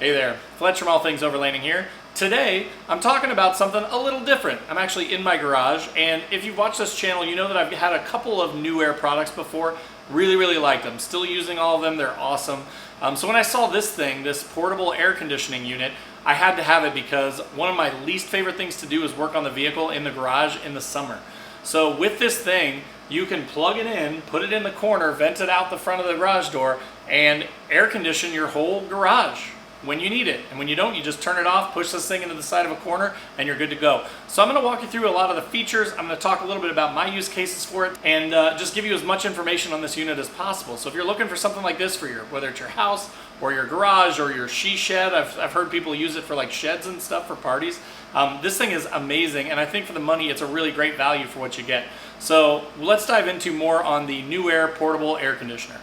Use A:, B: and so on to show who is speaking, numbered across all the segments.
A: Hey there, Fletch from All Things Overlanding here. Today, I'm talking about something a little different. I'm actually in my garage, and if you've watched this channel, you know that I've had a couple of Newair products before. Really like them. Still using all of them, they're awesome. So when I saw this thing, this portable air conditioning unit, I had to have it because one of my least favorite things to do is work on the vehicle in the garage in the summer. So with this thing, you can plug it in, put it in the corner, vent it out the front of the garage door, and air condition your whole garage when you need it. And when you don't, you just turn it off, push this thing into the side of a corner, and you're good to go. So I'm gonna walk you through a lot of the features. I'm gonna talk a little bit about my use cases for it, and just give you as much information on this unit as possible. So if you're looking for something like this for whether it's your house, or your garage, or your she shed, I've heard people use it for like sheds and stuff for parties. This thing is amazing, and I think for the money, it's a really great value for what you get. So let's dive into more on the Newair portable air conditioner.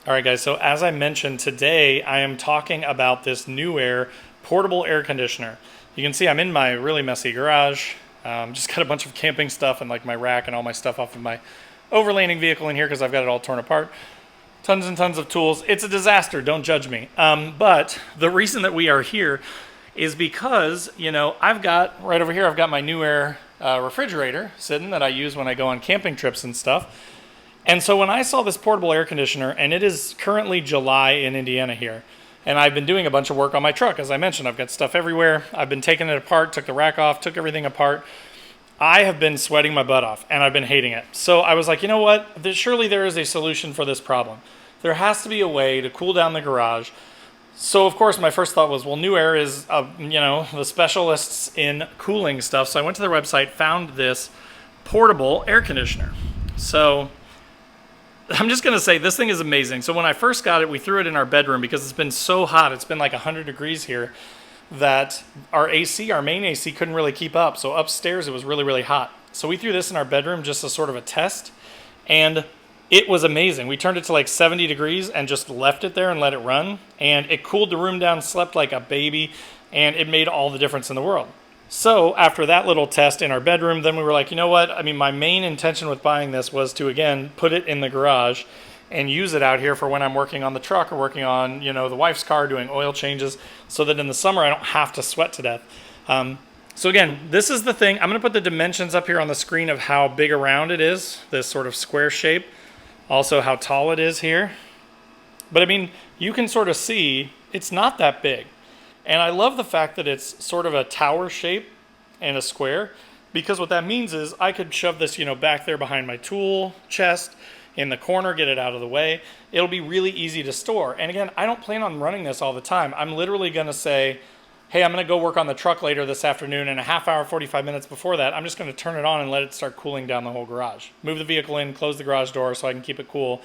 A: Alright guys, so as I mentioned, today I am talking about this Newair portable air conditioner. You can see I'm in my really messy garage. Just got a bunch of camping stuff and like my rack and all my stuff off of my overlanding vehicle in here because I've got it all torn apart. Tons and tons of tools. It's a disaster, don't judge me. But the reason that we are here is because, you know, I've got, right over here, I've got my Newair refrigerator sitting that I use when I go on camping trips and stuff. And so when I saw this portable air conditioner, and it is currently July in Indiana here, and I've been doing a bunch of work on my truck. As I mentioned, I've got stuff everywhere. I've been taking it apart, took the rack off, took everything apart. I have been sweating my butt off, and I've been hating it. So I was like, you know what? Surely there is a solution for this problem. There has to be a way to cool down the garage. So of course my first thought was, well, Newair is, you know, the specialists in cooling stuff. So I went to their website, found this portable air conditioner. So I'm just going to say this thing is amazing. So when I first got it, we threw it in our bedroom because it's been so hot. It's been like 100 degrees here that our AC, our main AC, couldn't really keep up. So upstairs, it was really hot. So we threw this in our bedroom just as sort of a test, and it was amazing. We turned it to like 70 degrees and just left it there and let it run, and it cooled the room down, slept like a baby, and it made all the difference in the world. So after that little test in our bedroom, then we were like, you know what? I mean, my main intention with buying this was to, again, put it in the garage and use it out here for when I'm working on the truck or working on, you know, the wife's car, doing oil changes, so that in the summer I don't have to sweat to death. So again, this is the thing. I'm going to put the dimensions up here on the screen of how big around it is, this sort of square shape. Also how tall it is here. But I mean, you can sort of see it's not that big. And I love the fact that it's sort of a tower shape and a square, because what that means is I could shove this, you know, back there behind my tool chest in the corner, get it out of the way. It'll be really easy to store. And again, I don't plan on running this all the time. I'm literally going to say, hey, I'm going to go work on the truck later this afternoon, and a half hour, 45 minutes before that, I'm just going to turn it on and let it start cooling down the whole garage. Move the vehicle in, close the garage door so I can keep it cool,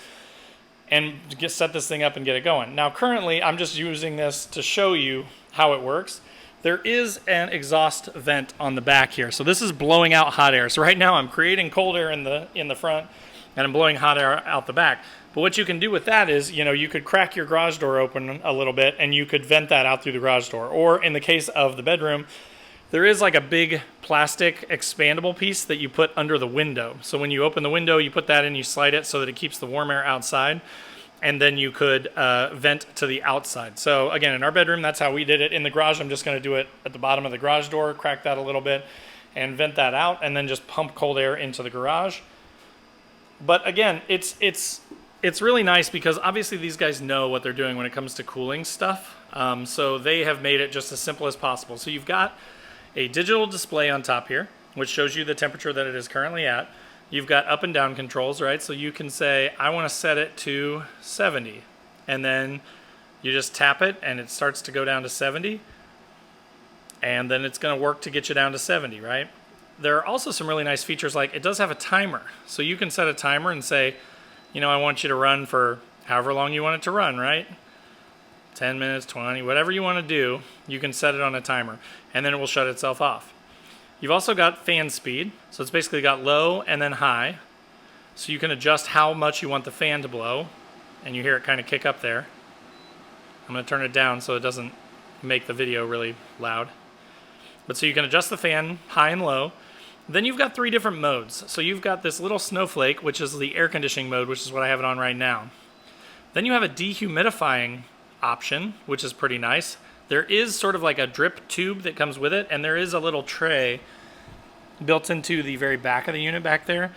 A: and set this thing up and get it going. Now currently, I'm just using this to show you how it works. There is an exhaust vent on the back here. So this is blowing out hot air. So right now I'm creating cold air in the front, and I'm blowing hot air out the back. But what you can do with that is, you know, you could crack your garage door open a little bit and you could vent that out through the garage door. Or in the case of the bedroom, there is like a big plastic expandable piece that you put under the window. So when you open the window, you put that in, you slide it so that it keeps the warm air outside. And then you could vent to the outside. So again, in our bedroom, that's how we did it. In the garage, I'm just going to do it at the bottom of the garage door, crack that a little bit, and vent that out, and then just pump cold air into the garage. But again, it's really nice because obviously these guys know what they're doing when it comes to cooling stuff. So they have made it just as simple as possible. So you've got a digital display on top here, which shows you the temperature that it is currently at. You've got up and down controls, right? So you can say, I want to set it to 70. And then you just tap it and it starts to go down to 70. And then it's going to work to get you down to 70, right? There are also some really nice features, like it does have a timer. So you can set a timer and say, you know, I want you to run for however long you want it to run, right? 10 minutes, 20, whatever you want to do, you can set it on a timer, and then it will shut itself off. You've also got fan speed, so it's basically got low and then high, so you can adjust how much you want the fan to blow, and you hear it kind of kick up there. I'm going to turn it down so it doesn't make the video really loud. But so you can adjust the fan high and low. Then you've got 3 different modes. So you've got this little snowflake, which is the air conditioning mode, which is what I have it on right now. Then you have a dehumidifying option, which is pretty nice. There is sort of like a drip tube that comes with it, and there is a little tray built into the very back of the unit back there.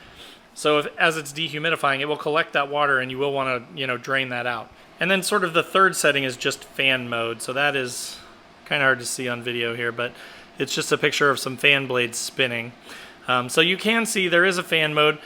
A: So as it's dehumidifying, it will collect that water, and you will want to, drain that out. And then sort of the third setting is just fan mode. So that is kind of hard to see on video here, but it's just a picture of some fan blades spinning. So you can see there is a fan mode.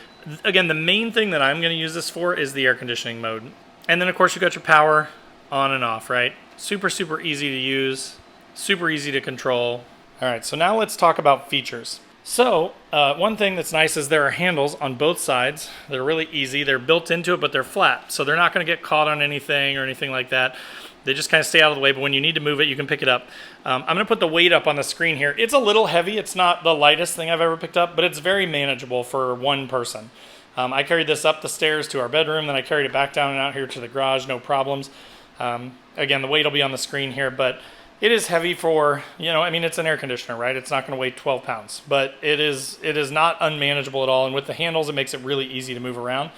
A: Again, the main thing that I'm going to use this for is the air conditioning mode. And then, of course, you've got your power on and off, right? Super, super easy to use, super easy to control. All right, so now let's talk about features. So one thing that's nice is there are handles on both sides. They're really easy. They're built into it, but they're flat. So they're not going to get caught on anything or anything like that. They just kind of stay out of the way, but when you need to move it, you can pick it up. I'm going to put the weight up on the screen here. It's a little heavy. It's not the lightest thing I've ever picked up, but it's very manageable for one person. I carried this up the stairs to our bedroom, then I carried it back down and out here to the garage, no problems. Again, the weight will be on the screen here, but it is heavy for, it's an air conditioner, right? It's not going to weigh 12 pounds, but it is not unmanageable at all. And with the handles, it makes it really easy to move around.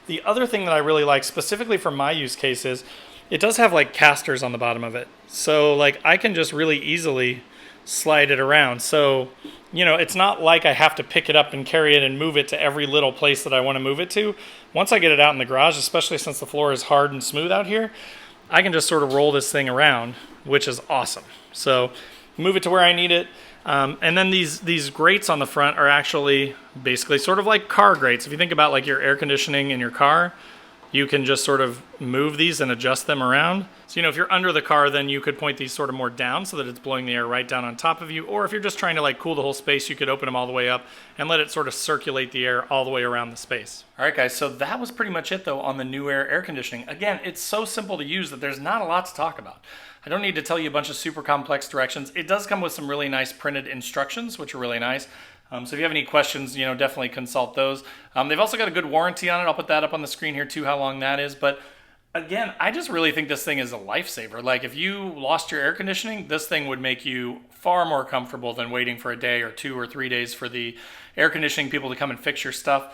A: The other thing that I really like, specifically for my use case, is it does have like casters on the bottom of it. So like I can just really easily slide it around. So, it's not like I have to pick it up and carry it and move it to every little place that I want to move it to. Once I get it out in the garage, especially since the floor is hard and smooth out here, I can just sort of roll this thing around, which is awesome. So move it to where I need it. And then these grates on the front are actually basically sort of like car grates. If you think about like your air conditioning in your car, you can just sort of move these and adjust them around. So, if you're under the car, then you could point these sort of more down so that it's blowing the air right down on top of you. Or if you're just trying to like cool the whole space, you could open them all the way up and let it sort of circulate the air all the way around the space. All right, guys, so that was pretty much it though on the Newair air conditioning. Again, it's so simple to use that there's not a lot to talk about. I don't need to tell you a bunch of super complex directions. It does come with some really nice printed instructions, which are really nice. So if you have any questions, definitely consult those. They've also got a good warranty on it. I'll put that up on the screen here too, how long that is. But again, I just really think this thing is a lifesaver. Like if you lost your air conditioning, this thing would make you far more comfortable than waiting for a day or 2 or 3 days for the air conditioning people to come and fix your stuff.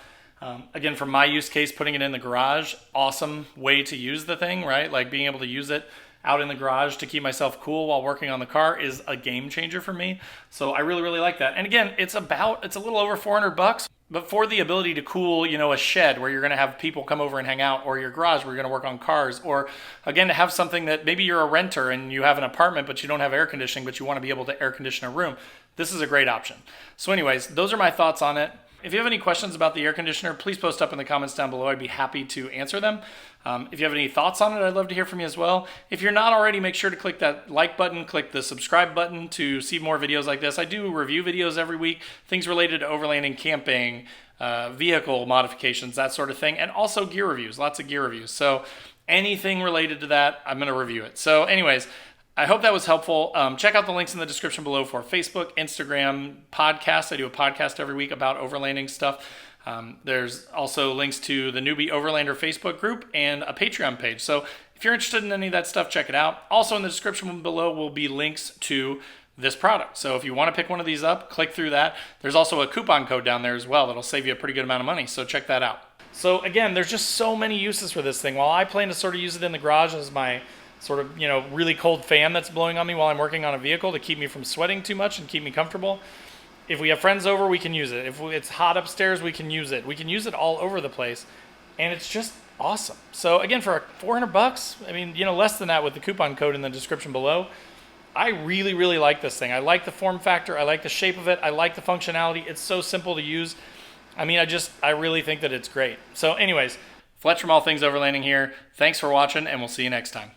A: Again, for my use case, putting it in the garage, awesome way to use the thing, right? Like being able to use it out in the garage to keep myself cool while working on the car is a game changer for me. So I really, really like that. And again, it's a little over $400, but for the ability to cool, a shed where you're going to have people come over and hang out, or your garage where you're going to work on cars, or again, to have something that maybe you're a renter and you have an apartment, but you don't have air conditioning, but you want to be able to air condition a room. This is a great option. So anyways, those are my thoughts on it. If you have any questions about the air conditioner, please post up in the comments down below. I'd be happy to answer them. If you have any thoughts on it, I'd love to hear from you as well. If you're not already, make sure to click that like button, click the subscribe button to see more videos like this. I do review videos every week, things related to overlanding, camping, vehicle modifications, that sort of thing, and also gear reviews, lots of gear reviews. So anything related to that, I'm going to review it. So anyways, I hope that was helpful. Check out the links in the description below for Facebook, Instagram, podcasts. I do a podcast every week about overlanding stuff. There's also links to the Newbie Overlander Facebook group and a Patreon page. So if you're interested in any of that stuff, check it out. Also in the description below will be links to this product. So if you want to pick one of these up, click through that. There's also a coupon code down there as well that'll save you a pretty good amount of money. So check that out. So again, there's just so many uses for this thing. While I plan to sort of use it in the garage as my sort of, really cold fan that's blowing on me while I'm working on a vehicle to keep me from sweating too much and keep me comfortable. If we have friends over, we can use it. If it's hot upstairs, we can use it. We can use it all over the place, and it's just awesome. So again, for $400, less than that with the coupon code in the description below, I really, really like this thing. I like the form factor. I like the shape of it. I like the functionality. It's so simple to use. I really think that it's great. So anyways, Fletch from All Things Overlanding here. Thanks for watching, and we'll see you next time.